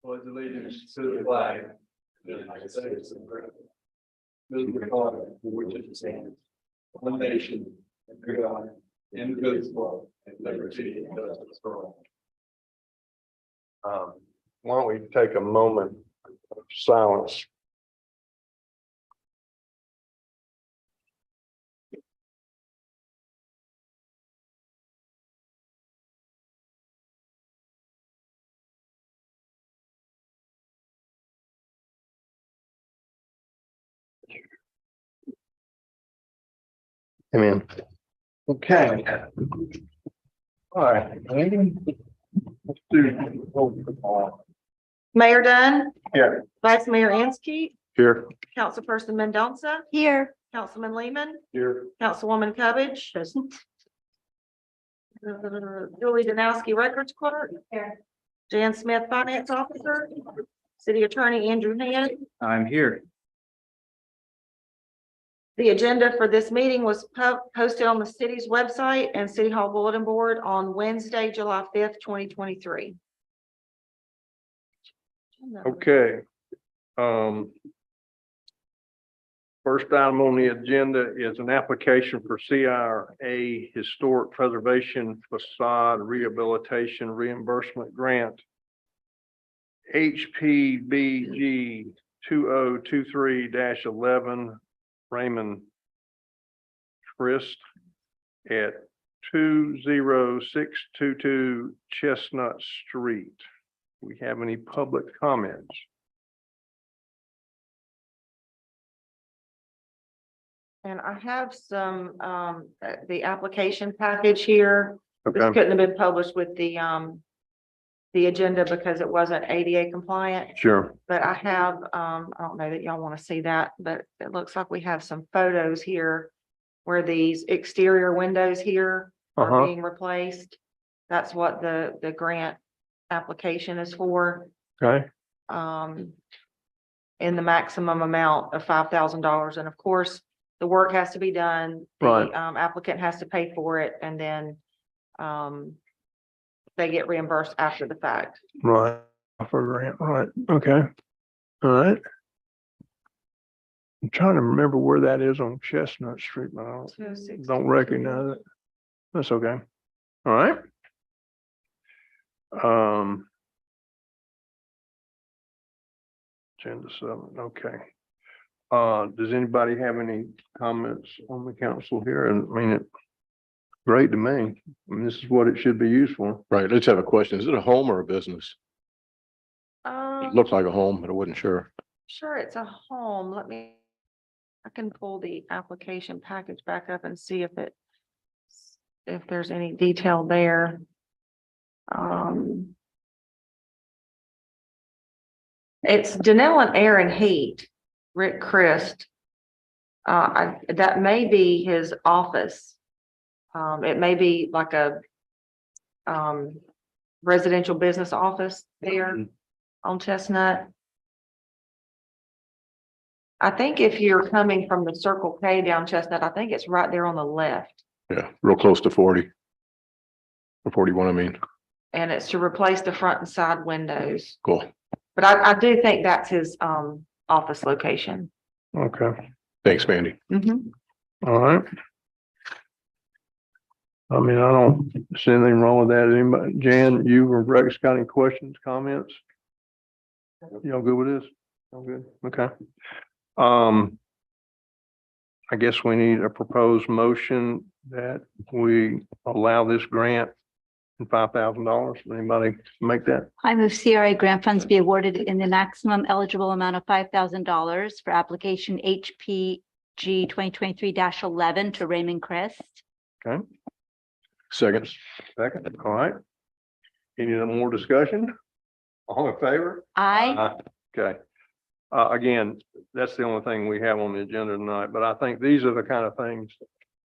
pledge allegiance to the flag of the United States of America, to the republic for which it stands, one nation, under God, indivisible, and liberty and justice for all. Why don't we take a moment of silence? Amen. Okay. All right. Let's do. Mayor Dunn, Here. Vice Mayor Ansky, Here. Councilperson Mendonça. Here. Councilman Lehman, Here. Councilwoman Cubbage. Present. Julie Danowski, Records Clerk. Here. Jan Smith, Finance Officer. City Attorney Andrew Hand. I'm here. The agenda for this meeting was posted on the city's website and City Hall Bulletin Board on Wednesday, July 5th, 2023. Okay. First item on the agenda is an application for CRA Historic Preservation Facade Rehabilitation Reimbursement Grant. HPBG 2023-11 Raymond Christ at 20622 Chestnut Street. We have any public comments? And I have some, the application package here. This Okay, couldn't have been published with the agenda because it wasn't ADA compliant, sure. but I have, I don't know that y'all want to see that, but it looks like we have some photos here where these exterior windows here are being replaced. That's what the grant application is for, Okay, in the maximum amount of $5,000. And of course, the work has to be done. The Right. Applicant has to pay for it, and then they get reimbursed after the fact. right. For grant, right, okay. All right. I'm trying to remember where that is on Chestnut Street, but I don't recognize it. That's okay. All right. Agenda 7, okay. Does anybody have any comments on the council here? And I mean, it's great to me. I mean, this is what it should be used for. Right, let's have a question. Is it a home or a business? It looks like a home, but I wasn't sure. Sure, it's a home. I can pull the application package back up and see if there's any detail there. It's Dunnellon Air and Heat, Rick Christ. That may be his office. It may be like a residential business office there on Chestnut. I think if you're coming from the Circle K down Chestnut, I think it's right there on the left. Yeah, real close to 40. Or 41, I mean. And it's to replace the front and side windows. Cool. But I do think that's his office location. Okay, Thanks, Mandy. all right. I mean, I don't see anything wrong with that. Anybody, Jan, you or Rex got any questions, comments? Y'all good with this? Y'all good? Okay. I guess we need a proposed motion that we allow this grant and $5,000. Anybody make that? I move CRA grant funds be awarded in the maximum eligible amount of $5,000 for application HPG 2023-11 to Raymond Christ. Okay, Second. second, all right. Any more discussion? All in favor? Aye. Okay. Again, that's the only thing we have on the agenda tonight, but I think these are the kind of things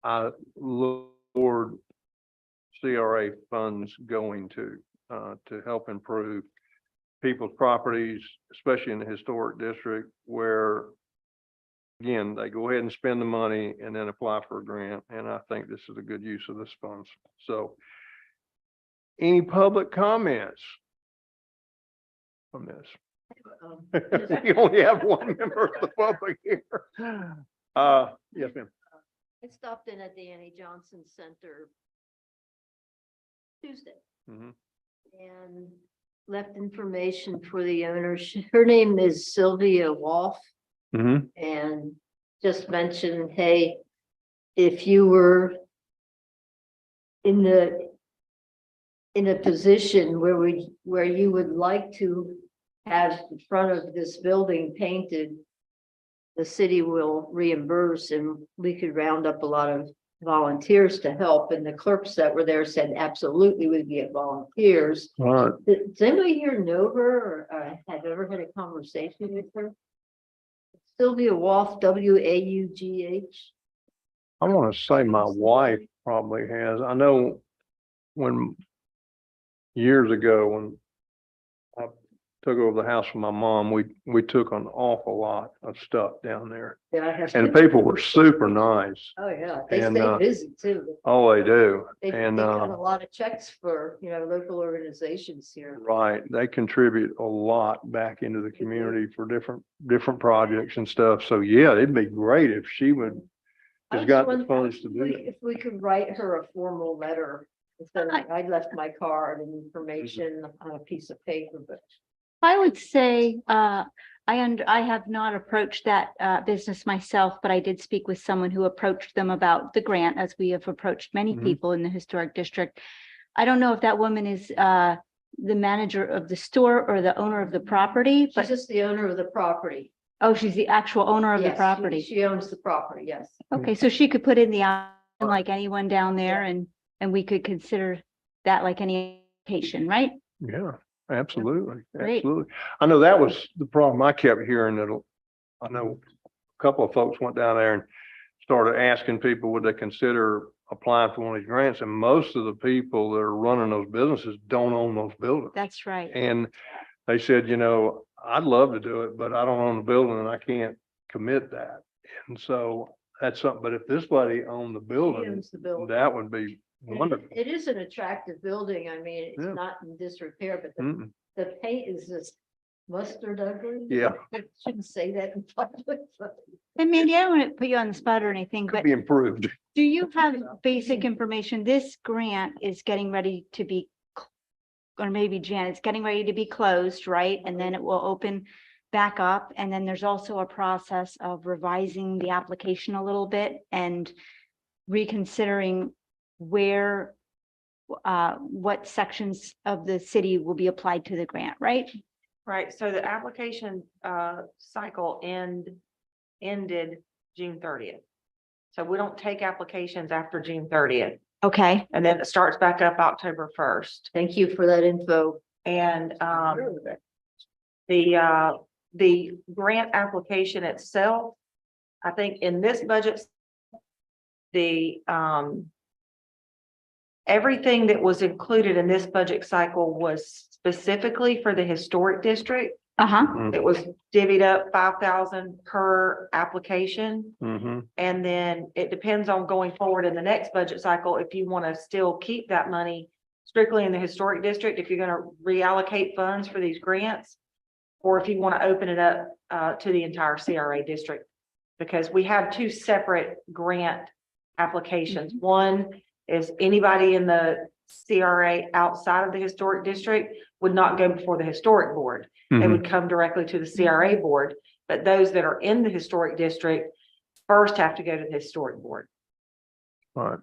I look forward CRA funds going to help improve people's properties, especially in the historic district, where again, they go ahead and spend the money and then apply for a grant. And I think this is a good use of this funds. So any public comments? from this? You only have one member of the public here. Yes, ma'am. I stopped in at the Annie Johnson Center Tuesday Mhm. and left information for the owner. Her name is Sylvia Wolf, Mhm. and just mentioned, hey, if you were in a position where you would like to have the front of this building painted, the city will reimburse, and we could round up a lot of volunteers to help. And the clerks that were there said, absolutely, we'd get volunteers. All right. Does anybody here know her or have ever had a conversation with her? Sylvia Wolf, Wughh. I want to say my wife probably has. I know when years ago, when I took over the house from my mom, we took an awful lot of stuff down there. Yeah, I have. And the people were super nice. Oh, yeah, they and, stay busy too. Oh, they do. They And, cut a lot of checks for, local organizations here. right, they contribute a lot back into the community for different projects and stuff. So yeah, it'd be great if she would, I has was got the wondering funds to do it. If we could write her a formal letter. Instead of, I left my card and information on a piece of paper, but I would say, I have not approached that business myself, but I did speak with someone who approached them about the grant, as we have approached many Mhm. people in the historic district. I don't know if that woman is the manager of the store or the owner of the property, she's but just the owner of the property. oh, she's the actual owner of the Yes, property. She owns the property, yes. Okay, so she could put in the application like anyone down there, and we could consider that like any application, right? Yeah, absolutely, Great. absolutely. I know that was the problem I kept hearing that I know a couple of folks went down there and started asking people, would they consider applying for one of these grants? And most of the people that are running those businesses don't own those buildings. That's right. And they said, I'd love to do it, but I don't own the building and I can't commit that. And so that's something, but if this lady owned the She building, owns the building. that would be And wonderful. It is an attractive building. I mean, it's Yeah. not in disrepair, but Mm-mm. the paint is just mustard ugly. Yeah. I shouldn't say that in public. but And Mandy, I don't want to put you on the spot or anything, Could but be improved. do you have basic information? This grant is getting ready to be, or maybe Jan, it's getting ready to be closed, right? And then it will open back up. And then there's also a process of revising the application a little bit and reconsidering where, what sections of the city will be applied to the grant, right? Right, so the application cycle ended June 30th. So we don't take applications after June 30th, Okay, and then it starts back up October 1st. Thank you for that info. And the grant application itself, I think in this budget, the everything that was included in this budget cycle was specifically for the historic district. uh-huh, It was divvied up 5,000 per application. Mm-hmm. And then it depends on going forward in the next budget cycle, if you want to still keep that money strictly in the historic district, if you're going to reallocate funds for these grants, or if you want to open it up to the entire CRA district, because we have two separate grant applications. One is anybody in the CRA outside of the historic district would not go before the historic board. They would come directly to the CRA board, but those that are in the historic district first have to go to the historic board. All right.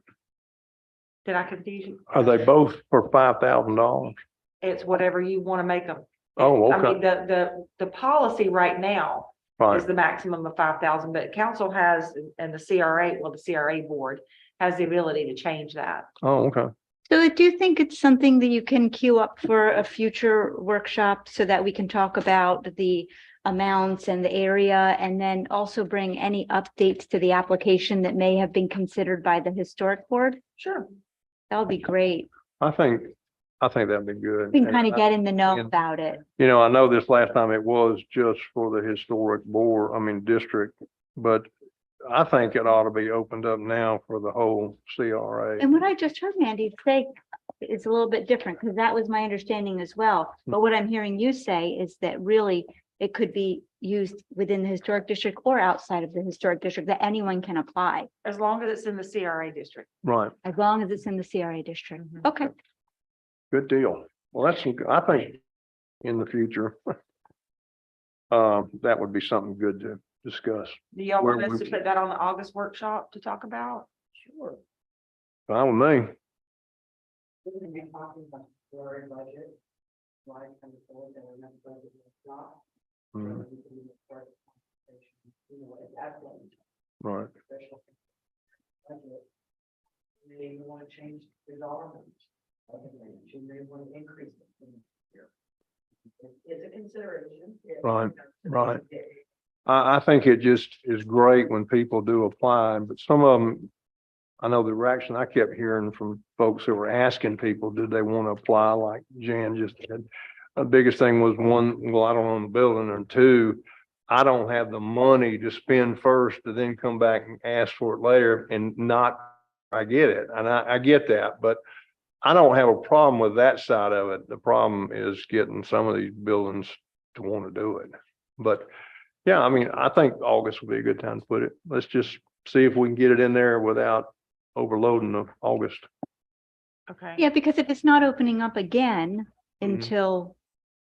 Did I confuse you? Are they both for $5,000? It's whatever you want to make them. Oh, I mean, okay. the policy right now is Right. the maximum of 5,000, but council has, and the CRA, well, the CRA board has the ability to change that. Oh, okay. so do you think it's something that you can queue up for a future workshop so that we can talk about the amounts and the area, and then also bring any updates to the application that may have been considered by the historic board? Sure. That would be great. I think that'd be good. We can kind And of get in the know and- about it. I know this last time it was just for the historic board, district, but I think it ought to be opened up now for the whole CRA. And what I just heard Mandy say, is a little bit different, because that was my understanding as well. But what I'm hearing you say is that really it could be used within the historic district or outside of the historic district, that anyone can apply, As long as it's in the CRA district. Right, as long as it's in the CRA district. Mhm. Okay. good deal. Well, that's, I think in the future, that would be something good to discuss. Do y'all want Where us to we- put that on the August workshop to talk about? Sure. Fine with me. Mhm. Right. They want to change the dollars. They may want to increase it. It's a consideration. Right, right. I think it just is great when people do apply, but some of them, I know the reaction I kept hearing from folks who were asking people, did they want to apply like Jan just did? The biggest thing was one, well, I don't own the building, and two, I don't have the money to spend first to then come back and ask for it later and not, I get it, and I get that, but I don't have a problem with that side of it. The problem is getting some of these buildings to want to do it. But yeah, I mean, I think August would be a good time to put it. Let's just see if we can get it in there without overloading of August. Okay. Yeah, because if it's not opening up again Mhm. until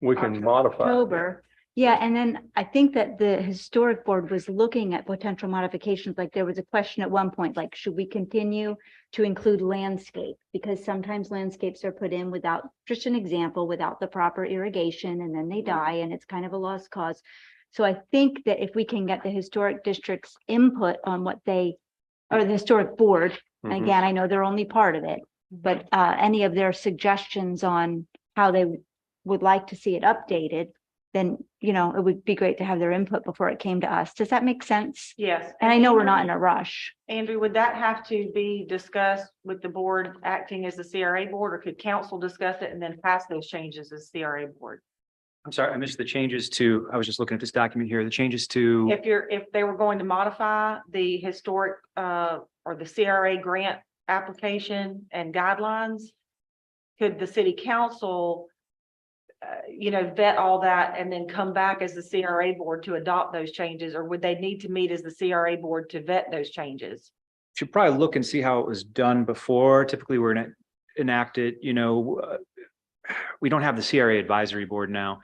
We can modify. it. October. Yeah, and then I think that the historic board was looking at potential modifications, like there was a question at one point, like, should we continue to include landscape? Because sometimes landscapes are put in without, just an example, without the proper irrigation, and then they die, and it's kind of a lost cause. So I think that if we can get the historic district's input on what they, or the historic board, and Mhm. again, I know they're only part of it, but any of their suggestions on how they would like to see it updated, then, you know, it would be great to have their input before it came to us. Does that make sense? Yes. And I know we're Andrew- not in a rush. Andrew, would that have to be discussed with the board acting as the CRA board, or could council discuss it and then pass those changes as CRA board? I'm sorry, I missed the changes to, I was just looking at this document here, the changes to, If they were going to modify the historic, or the CRA grant application and guidelines, could the city council, vet all that and then come back as the CRA board to adopt those changes, or would they need to meet as the CRA board to vet those changes? should probably look and see how it was done before. Typically, we're gonna enact it, we don't have the CRA advisory board now.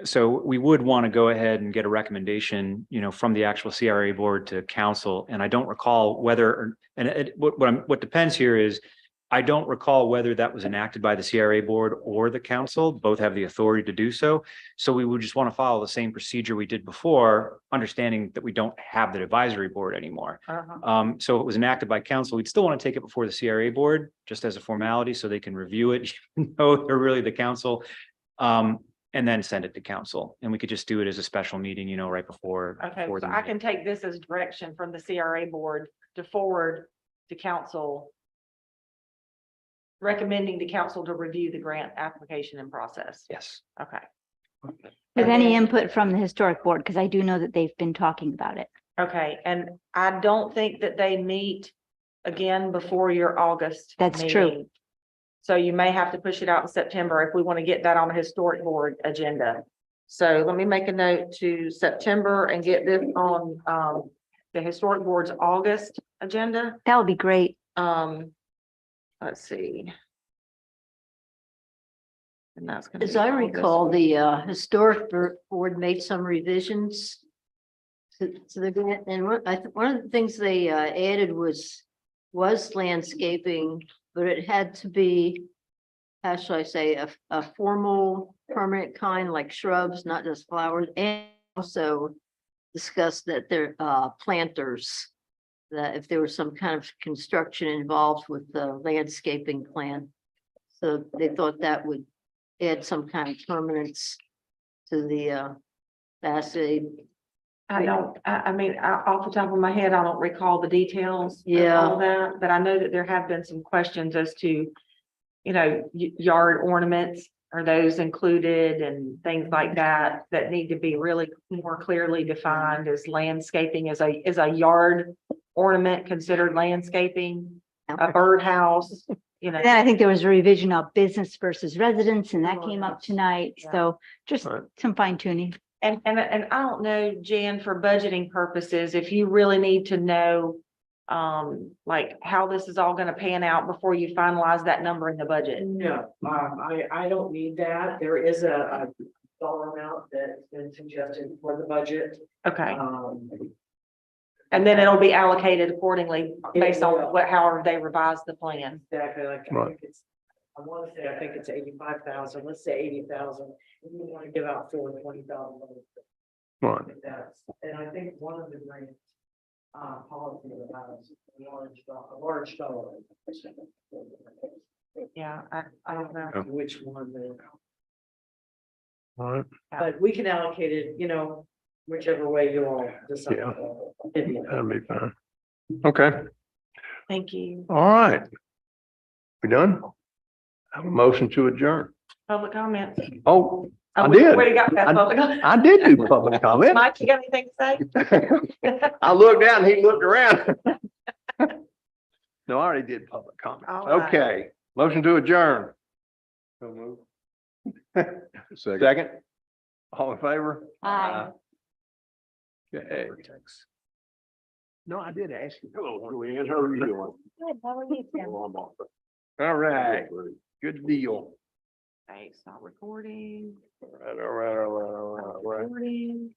So we would want to go ahead and get a recommendation, from the actual CRA board to council. And I don't recall whether, what depends here is, I don't recall whether that was enacted by the CRA board or the council. Both have the authority to do so. So we would just want to follow the same procedure we did before, understanding that we don't have the advisory board anymore. So it was enacted by council. We'd still want to take it before the CRA board, just as a formality, so they can review it, even though they're really the council. And then send it to council, and we could just do it as a special meeting, right before. Okay, before so the I meeting. can take this as direction from the CRA board to forward to council, recommending to council to review the grant application and process. Yes. Okay. With And any then- input from the historic board, because I do know that they've been talking about it. Okay, and I don't think that they meet again before your August. That's true. meeting. So you may have to push it out in September if we want to get that on the historic board agenda. So let me make a note to September and get this on the historic board's August agenda. That would be great. Let's see. And that's gonna As be I August. recall, the historic board made some revisions to the grant, and one of the things they added was landscaping, but it had to be, how shall I say, a formal permanent kind, like shrubs, not just flowers, and also discussed that they're planters, that if there was some kind of construction involved with the landscaping plan. So they thought that would add some kind of permanence to the facade. I don't, I mean, off the top of my head, I don't recall the details. of Yeah. all that, but I know that there have been some questions as to, yard ornaments, are those included and things like that, that need to be really more clearly defined as landscaping. Is a yard ornament considered landscaping? A birdhouse you know. And then I think there was a revision of business versus residents, and that came up tonight. Yeah. So just Right. some fine tuning. And I don't know, Jan, for budgeting purposes, if you really need to know, like how this is all gonna pan out before you finalize that number in the budget. No, I don't need that. There is a dollar amount that's been suggested for the budget. Okay, Um, and then it'll be allocated accordingly based will. on however they revise the plan. exactly, like, I Right. think it's, I want to say, I think it's 85,000, let's say 80,000. If you want to give out 20,000. Right. That's, and I think one of the grant, policy allows a large dollar. Yeah, I don't know. Which one, All right. but we can allocate it, whichever way you all decide. Yeah. It'd be- That'll be fine. Okay, Thank you. all right. We done? Have a motion to adjourn. Public comments. Oh, I Oh, we did. already got that public. I did do public comment. Mike, you got anything to say? I looked down, he looked around. No, I already did public comment. All right. Okay, motion to adjourn. So move. Second. Second. All in favor? Aye. Okay. No, I did ask you. Hello, Julianne, how are you doing? Good, how are you, Tim? All right, good deal. Okay, stop recording. All right. Recording.